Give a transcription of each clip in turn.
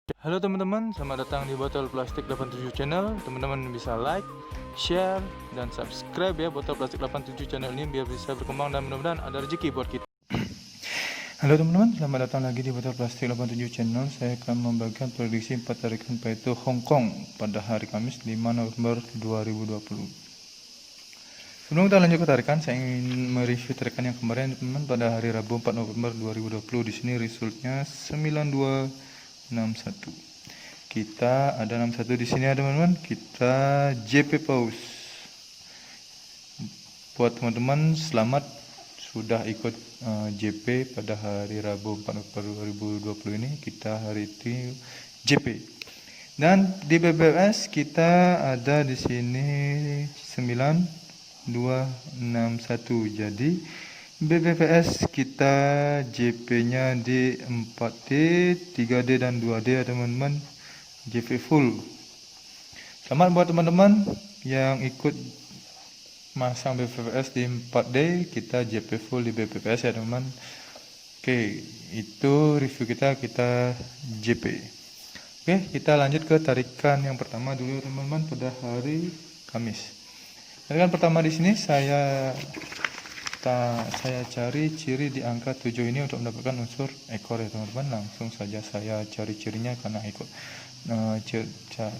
Halo teman-teman, selamat datang di Botol Plastik 87 Channel. Teman-teman bisa like, share, dan subscribe ya Botol Plastik 87 Channel ini biar bisa berkembang dan mudah-mudahan ada rezeki buat kita. Halo teman-teman, selamat datang lagi di Botol Plastik 87 Channel. Saya akan membagikan prediksi 4 tarikan yaitu Hong Kong pada hari Kamis 5 November 2020. Sebelum kita lanjut ke tarikan, saya ingin mereview tarikan yang kemarin teman-teman pada hari Rabu 4 November 2020. Di sini resultnya 9261. Kita ada 61 di sini ya teman-teman. Kita JP Pause. Buat teman-teman selamat sudah ikut JP pada hari Rabu 4 November 2020 ini. Kita hari ini JP. Dan di BBS kita ada di sini 9261. Jadi BBVS kita JP-nya di 4D, 3D dan 2D ya teman-teman. JP full. Selamat buat teman-teman yang ikut masang BBVS di 4D, kita JP full di BBVS ya teman-teman. Oke, itu review kita JP. Oke, kita lanjut ke tarikan yang pertama dulu teman-teman pada hari Kamis. Tarikan pertama di sini saya cari ciri di angka 7 ini untuk mendapatkan unsur ekor ya teman-teman. Langsung saja saya cari cirinya karena ikut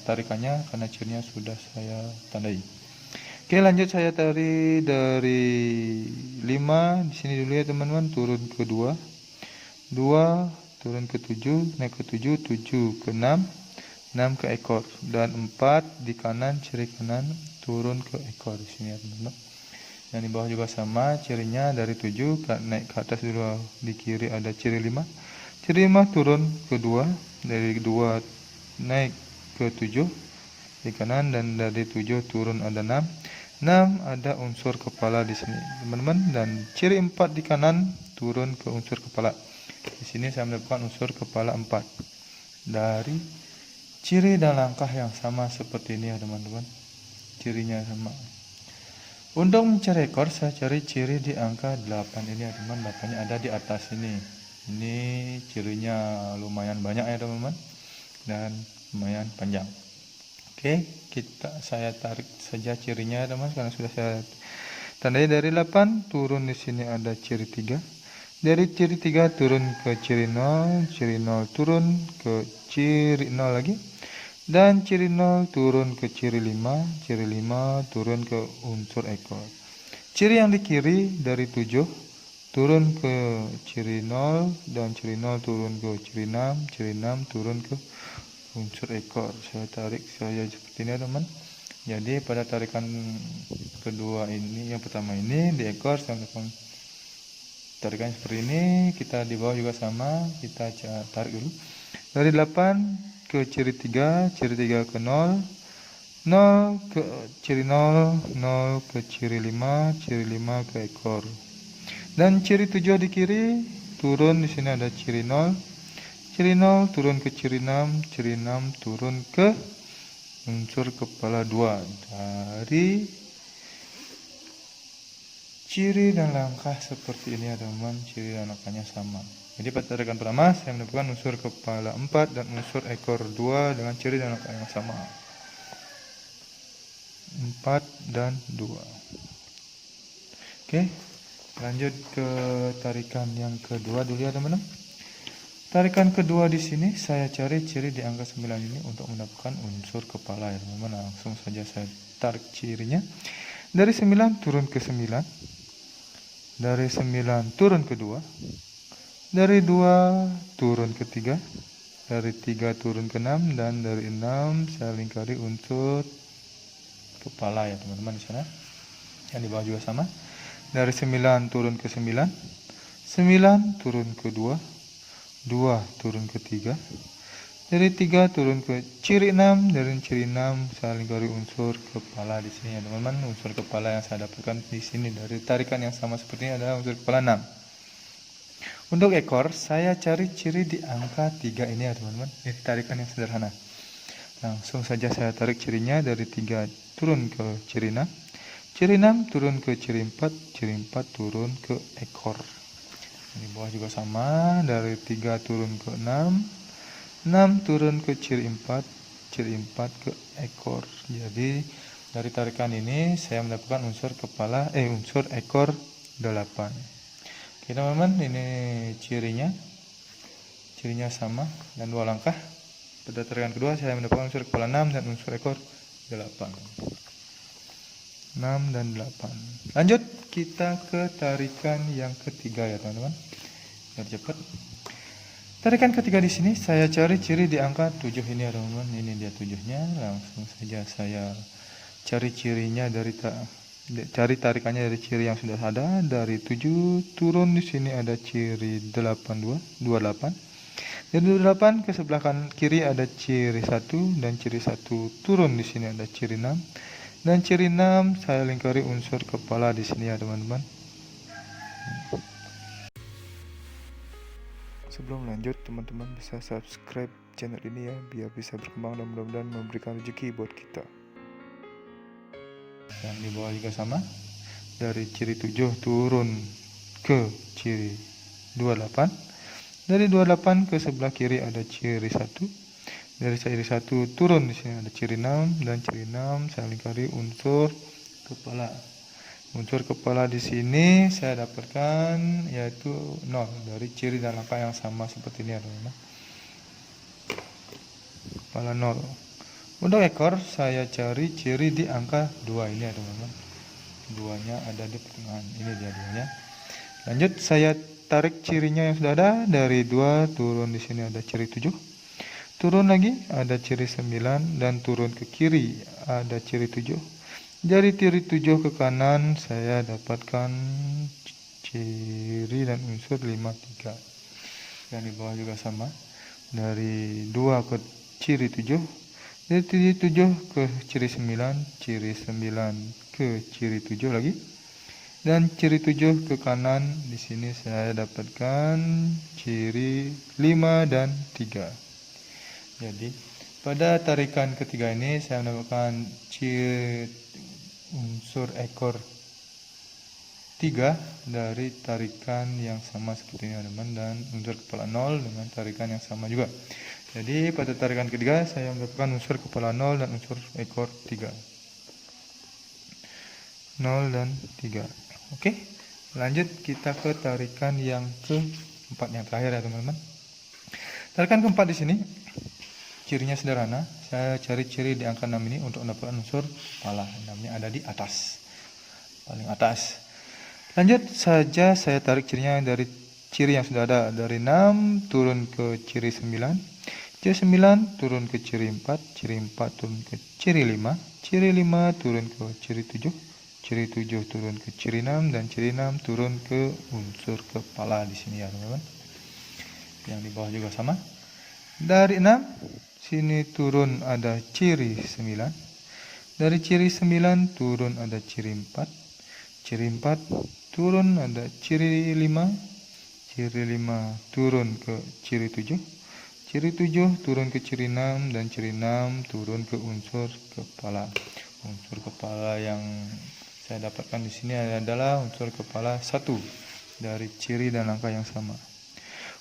tarikannya karena cirinya sudah saya tandai. Oke, lanjut saya tarik dari 5 di sini dulu ya teman-teman, turun ke 2, 2 turun ke 7, naik ke 7, 7 ke 6, 6 ke ekor, dan 4 di kanan, ciri kanan turun ke ekor di sini ya teman-teman. Yang di bawah juga sama, cirinya dari 7 naik ke atas dulu, di kiri ada ciri 5. Ciri 5 turun ke 2, dari 2 naik ke 7 di kanan, dan dari 7 turun ada 6. 6 ada unsur kepala di sini, teman-teman, dan ciri 4 di kanan turun ke unsur kepala. Di sini saya mendapatkan unsur kepala 4 dari ciri dan langkah yang sama seperti ini ya teman-teman. Cirinya sama. Untuk mencari ekor, saya cari ciri di angka 8 ini ya teman. 8-nya ada di atas ini. Ini cirinya lumayan banyak ya teman-teman, dan lumayan panjang. Oke, saya tarik saja cirinya teman, karena sudah saya tandai. Dari 8 turun di sini ada ciri 3. Dari ciri 3 turun ke ciri 0, ciri 0 turun ke ciri 0 lagi. Dan ciri 0 turun ke ciri 5, ciri 5 turun ke unsur ekor. Ciri yang di kiri dari 7 turun ke ciri 0, dan ciri 0 turun ke ciri 6, ciri 6 turun ke unsur ekor. Saya tarik saya seperti ini teman. Jadi pada tarikan kedua ini, yang pertama ini di ekor, saya melakukan tarikan seperti ini. Kita di bawah juga sama, kita tarik dulu dari 8 ke ciri 3, ciri 3 ke 0, 0 ke ciri 0, 0 ke ciri 5, ciri 5 ke ekor. Dan ciri 7 di kiri turun, di sini ada ciri 0, ciri 0 turun ke ciri 6, ciri 6 turun ke unsur kepala 2 dari ciri dan langkah seperti ini ya teman. Ciri dan langkahnya sama. Jadi pada tarikan pertama saya mendapatkan unsur kepala 4 dan unsur ekor 2 dengan ciri dan langkah yang sama. 4 dan 2. Oke, lanjut ke tarikan yang kedua dulu ya teman-teman. Tarikan kedua di sini saya cari ciri di angka 9 ini untuk mendapatkan unsur kepala ya teman-teman. Langsung saja saya tarik cirinya. Dari 9 turun ke 9. Dari 9 turun ke 2. Dari 2 turun ke 3, dari 3 turun ke 6, dan dari 6 saya lingkari unsur kepala ya teman-teman di sana. Yang di bawah juga sama. Dari 9 turun ke 9, 9 turun ke 2, 2 turun ke 3, dari 3 turun ke ciri 6, dari ciri 6 saya lingkari unsur kepala di sini ya teman-teman. Unsur kepala yang saya dapatkan di sini dari tarikan yang sama seperti ini adalah unsur kepala 6. Untuk ekor, saya cari ciri di angka 3 ini ya teman-teman. Ini tarikan yang sederhana. Langsung saja saya tarik cirinya dari 3 turun ke ciri 6. Ciri 6 turun ke ciri 4, ciri 4 turun ke ekor. Di bawah juga sama, dari 3 turun ke 6, 6 turun ke ciri 4 ke ekor. Jadi dari tarikan ini saya mendapatkan unsur unsur ekor 8. Oke teman-teman, ini cirinya sama dan 2 langkah. Pada tarikan kedua saya mendapatkan unsur kepala 6 dan unsur ekor 8. 6 dan 8. Lanjut kita ke tarikan yang ketiga ya teman-teman. Biar cepat. Tarikan ketiga di sini saya cari ciri di angka 7 ini ya teman-teman. Ini dia 7-nya. Langsung saja saya cari cirinya cari tarikannya dari ciri yang sudah ada. Dari 7 turun di sini ada ciri 28. Dari 28 ke sebelah kiri ada ciri 1 dan ciri 1 turun di sini ada ciri 6. Dan ciri 6 saya lingkari unsur kepala di sini ya teman-teman. Sebelum lanjut, teman-teman bisa subscribe channel ini ya, biar bisa berkembang dan mudah-mudahan memberikan rezeki buat kita. Yang di bawah juga sama. Dari ciri 7 turun ke ciri 28. Dari 28 ke sebelah kiri ada ciri 1. Dari ciri 1 turun di sini ada ciri 6 dan ciri 6 saya lingkari unsur kepala. Unsur kepala di sini saya dapatkan yaitu 0 dari ciri dan langkah yang sama seperti ini ya teman-teman. Kepala 0. Untuk ekor saya cari ciri di angka 2 ini ya teman-teman. 2-nya ada di pertengahan. Ini dia 2-nya. Lanjut saya tarik cirinya yang sudah ada. Dari 2 turun di sini ada ciri 7. Turun lagi ada ciri 9 dan turun ke kiri ada ciri 7. Dari ciri 7 ke kanan saya dapatkan ciri dan unsur 53. Yang di bawah juga sama. Dari 2 ke ciri 7. Dari ciri 7 ke ciri 9. Ciri 9 ke ciri 7 lagi. Dan ciri 7 ke kanan di sini saya dapatkan ciri 5 dan 3. Jadi pada tarikan ketiga ini saya mendapatkan ciri unsur ekor 3 dari tarikan yang sama seperti ini teman-teman, dan unsur kepala 0 dengan tarikan yang sama juga. Jadi pada tarikan ketiga saya mendapatkan unsur kepala 0 dan unsur ekor 3. 0 dan 3. Oke, lanjut kita ke tarikan yang keempat, yang terakhir ya teman-teman. Tarikan keempat di sini cirinya sederhana. Saya cari ciri di angka 6 ini untuk mendapatkan unsur kepala. 6-nya ada di atas, paling atas. Lanjut saja saya tarik cirinya dari ciri yang sudah ada. Dari 6 turun ke ciri 9. Ciri 9 turun ke ciri 4. Ciri 4 turun ke ciri 5. Ciri 5 turun ke ciri 7. Ciri 7 turun ke ciri 6 dan ciri 6 turun ke unsur kepala di sini ya teman-teman. Yang di bawah juga sama. Dari 6 sini turun ada ciri 9. Dari ciri 9 turun ada ciri 4. Ciri 4 turun ada ciri 5. Ciri 5 turun ke ciri 7. Ciri 7 turun ke ciri 6 dan ciri 6 turun ke unsur kepala. Unsur kepala yang saya dapatkan di sini adalah unsur kepala 1 dari ciri dan angka yang sama.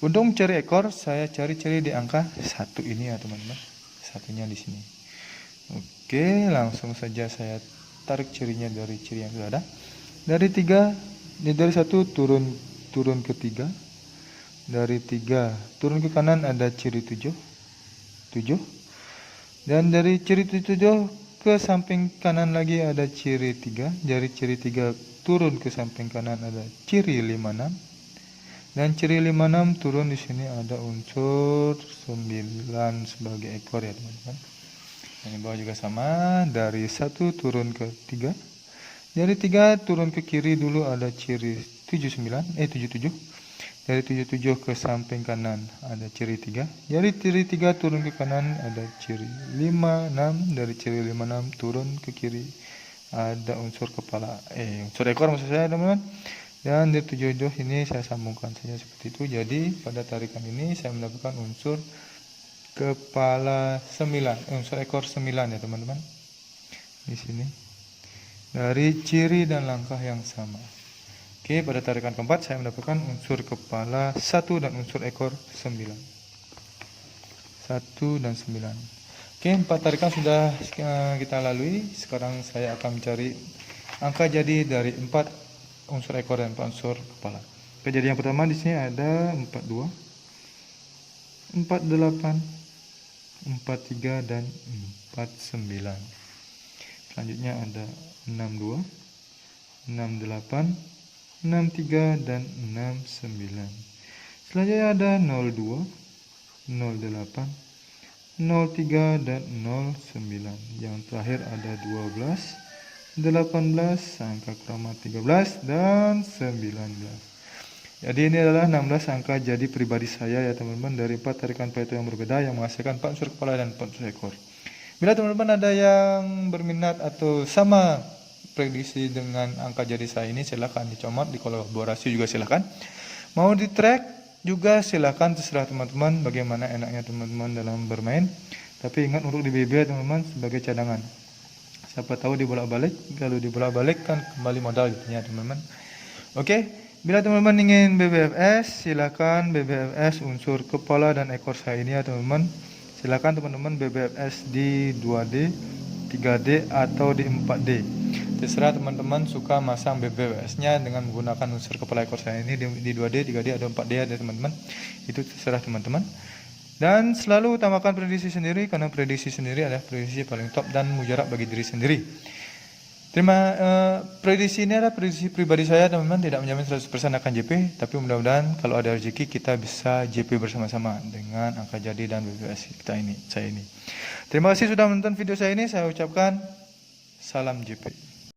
Untuk mencari ekor saya cari ciri di angka 1 ini ya teman-teman. Satunya di sini. Oke, langsung saja saya tarik cirinya dari ciri yang sudah ada. Dari 1 turun ke 3. Dari 3 turun ke kanan ada ciri 7. Dan dari ciri 7 ke samping kanan lagi ada ciri 3. Dari ciri 3 turun ke samping kanan ada ciri 56. Dan ciri 56 turun di sini ada unsur 9 sebagai ekor ya teman-teman. Yang di bawah juga sama. Dari 1 turun ke 3. Dari 3 turun ke kiri dulu ada ciri 77. Dari 77 ke samping kanan ada ciri 3. Dari ciri 3 turun ke kanan ada ciri 56. Dari ciri 56 turun ke kiri ada unsur kepala, unsur ekor maksud saya teman-teman. Dan dari 77 ini saya sambungkan saja seperti itu. Jadi pada tarikan ini saya mendapatkan unsur kepala 9, unsur ekor 9 ya teman-teman. Di sini dari ciri dan langkah yang sama. Oke, pada tarikan keempat saya mendapatkan unsur kepala 1 dan unsur ekor 9. 1 dan 9. Oke, 4 tarikan sudah kita lalui. Sekarang saya akan mencari angka jadi dari 4 unsur ekor dan 4 unsur kepala. Oke, jadi yang pertama di sini ada 42, 48, 43 dan 49. Selanjutnya ada 62, 68, 63 dan 69. Selanjutnya ada 02, 08, 03 dan 09. Yang terakhir ada 12, 18, angka keramat 13 dan 19. Jadi ini adalah 16 angka jadi pribadi saya ya teman-teman, dari 4 tarikan Pareto yang berbeda yang menghasilkan 4 unsur kepala dan 4 unsur ekor. Bila teman-teman ada yang berminat atau sama prediksi dengan angka jadi saya ini, silahkan dicomot, dikolaborasi juga silahkan. Mau di track juga silahkan, terserah teman-teman bagaimana enaknya teman-teman dalam bermain. Tapi ingat untuk di BB teman-teman sebagai cadangan. Siapa tahu dibolak-balik, kalau dibolak-balik kan kembali modal gitu ya teman-teman. Oke. Bila teman-teman ingin BBFS, silakan BBFS unsur kepala dan ekor saya ini ya teman-teman. Silakan teman-teman BBFS di 2D, 3D atau di 4D. Terserah teman-teman suka masang BBFS-nya dengan menggunakan unsur kepala ekor saya ini di 2D, 3D atau 4D ya teman-teman. Itu terserah teman-teman. Dan selalu utamakan prediksi sendiri, karena prediksi sendiri adalah prediksi paling top dan mujarab bagi diri sendiri. Prediksi ini adalah prediksi pribadi saya teman-teman, tidak menjamin 100% akan JP, tapi mudah-mudahan kalau ada rezeki kita bisa JP bersama-sama dengan angka jadi dan BBFS saya ini. Terima kasih sudah menonton video saya ini, saya ucapkan salam JP.